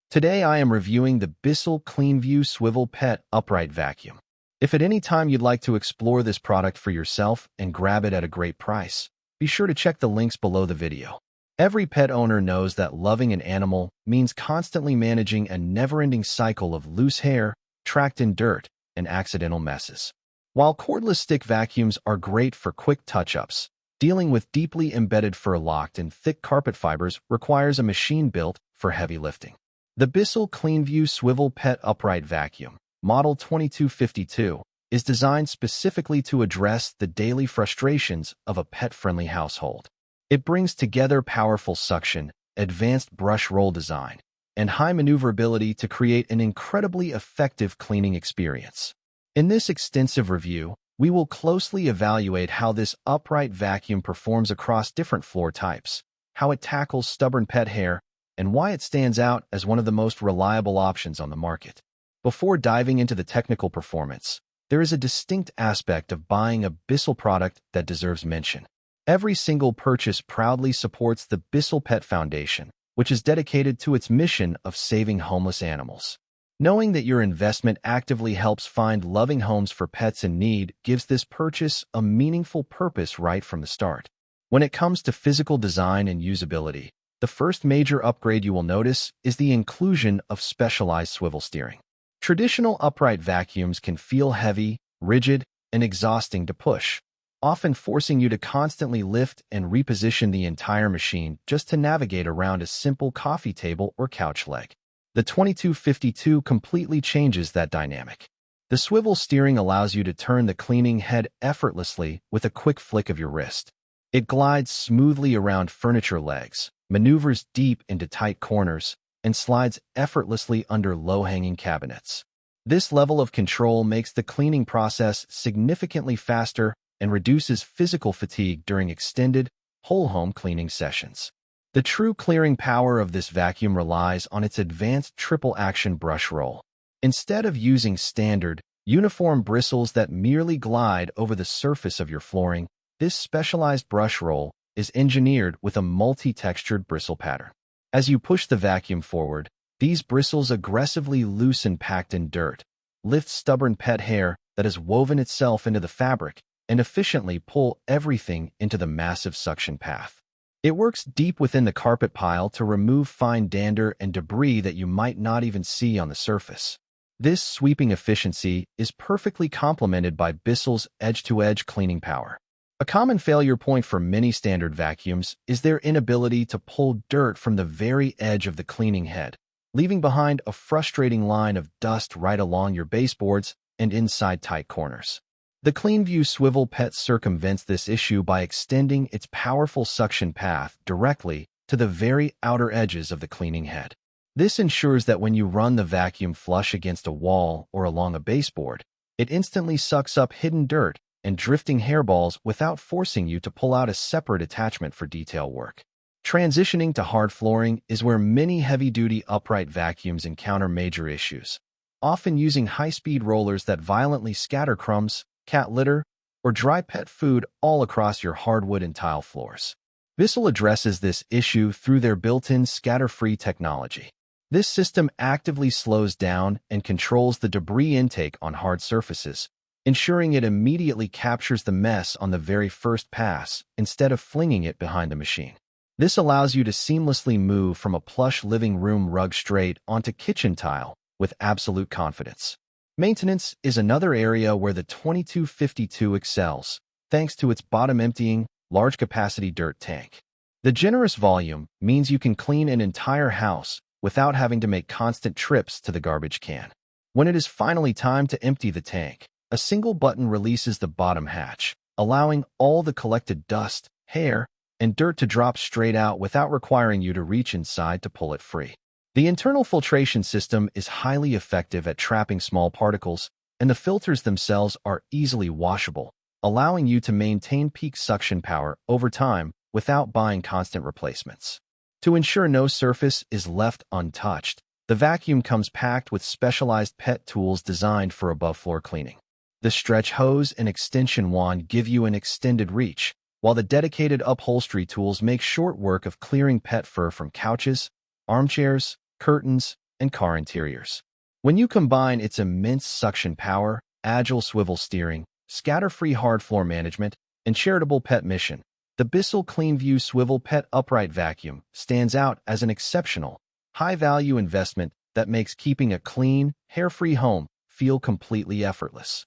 Today I am reviewing the Bissell CleanView Swivel Pet Upright Vacuum. If at any time you'd like to explore this product for yourself and grab it at a great price, be sure to check the links below the video. Every pet owner knows that loving an animal means constantly managing a never-ending cycle of loose hair, tracked in dirt, and accidental messes. While cordless stick vacuums are great for quick touch-ups, dealing with deeply embedded fur locked in thick carpet fibers requires a machine built for heavy lifting. The Bissell CleanView Swivel Pet Upright Vacuum, Model 2252, is designed specifically to address the daily frustrations of a pet-friendly household. It brings together powerful suction, advanced brush roll design, and high maneuverability to create an incredibly effective cleaning experience. In this extensive review, we will closely evaluate how this upright vacuum performs across different floor types, how it tackles stubborn pet hair, and why it stands out as one of the most reliable options on the market. Before diving into the technical performance, there is a distinct aspect of buying a Bissell product that deserves mention. Every single purchase proudly supports the Bissell Pet Foundation, which is dedicated to its mission of saving homeless animals. Knowing that your investment actively helps find loving homes for pets in need gives this purchase a meaningful purpose right from the start. When it comes to physical design and usability, the first major upgrade you will notice is the inclusion of specialized swivel steering. Traditional upright vacuums can feel heavy, rigid, and exhausting to push, often forcing you to constantly lift and reposition the entire machine just to navigate around a simple coffee table or couch leg. The 2252 completely changes that dynamic. The swivel steering allows you to turn the cleaning head effortlessly with a quick flick of your wrist. It glides smoothly around furniture legs, maneuvers deep into tight corners, and slides effortlessly under low-hanging cabinets. This level of control makes the cleaning process significantly faster and reduces physical fatigue during extended, whole-home cleaning sessions. The true clearing power of this vacuum relies on its advanced triple-action brush roll. Instead of using standard, uniform bristles that merely glide over the surface of your flooring, this specialized brush roll is engineered with a multi-textured bristle pattern. As you push the vacuum forward, these bristles aggressively loosen packed in dirt, lift stubborn pet hair that has woven itself into the fabric, and efficiently pull everything into the massive suction path. It works deep within the carpet pile to remove fine dander and debris that you might not even see on the surface. This sweeping efficiency is perfectly complemented by Bissell's edge-to-edge cleaning power. A common failure point for many standard vacuums is their inability to pull dirt from the very edge of the cleaning head, leaving behind a frustrating line of dust right along your baseboards and inside tight corners. The CleanView Swivel Pet circumvents this issue by extending its powerful suction path directly to the very outer edges of the cleaning head. This ensures that when you run the vacuum flush against a wall or along a baseboard, it instantly sucks up hidden dirt and drifting hairballs without forcing you to pull out a separate attachment for detail work. Transitioning to hard flooring is where many heavy-duty upright vacuums encounter major issues, often using high-speed rollers that violently scatter crumbs, cat litter, or dry pet food all across your hardwood and tile floors. Bissell addresses this issue through their built-in scatter-free technology. This system actively slows down and controls the debris intake on hard surfaces, ensuring it immediately captures the mess on the very first pass instead of flinging it behind the machine. This allows you to seamlessly move from a plush living room rug straight onto kitchen tile with absolute confidence. Maintenance is another area where the 2252 excels, thanks to its bottom-emptying, large-capacity dirt tank. The generous volume means you can clean an entire house without having to make constant trips to the garbage can. When it is finally time to empty the tank, a single button releases the bottom hatch, allowing all the collected dust, hair, and dirt to drop straight out without requiring you to reach inside to pull it free. The internal filtration system is highly effective at trapping small particles, and the filters themselves are easily washable, allowing you to maintain peak suction power over time without buying constant replacements. To ensure no surface is left untouched, the vacuum comes packed with specialized pet tools designed for above-floor cleaning. The stretch hose and extension wand give you an extended reach, while the dedicated upholstery tools make short work of clearing pet fur from couches, armchairs, curtains, and car interiors. When you combine its immense suction power, agile swivel steering, scatter-free hard floor management, and charitable pet mission, the Bissell CleanView Swivel Pet Upright Vacuum stands out as an exceptional, high-value investment that makes keeping a clean, hair-free home feel completely effortless.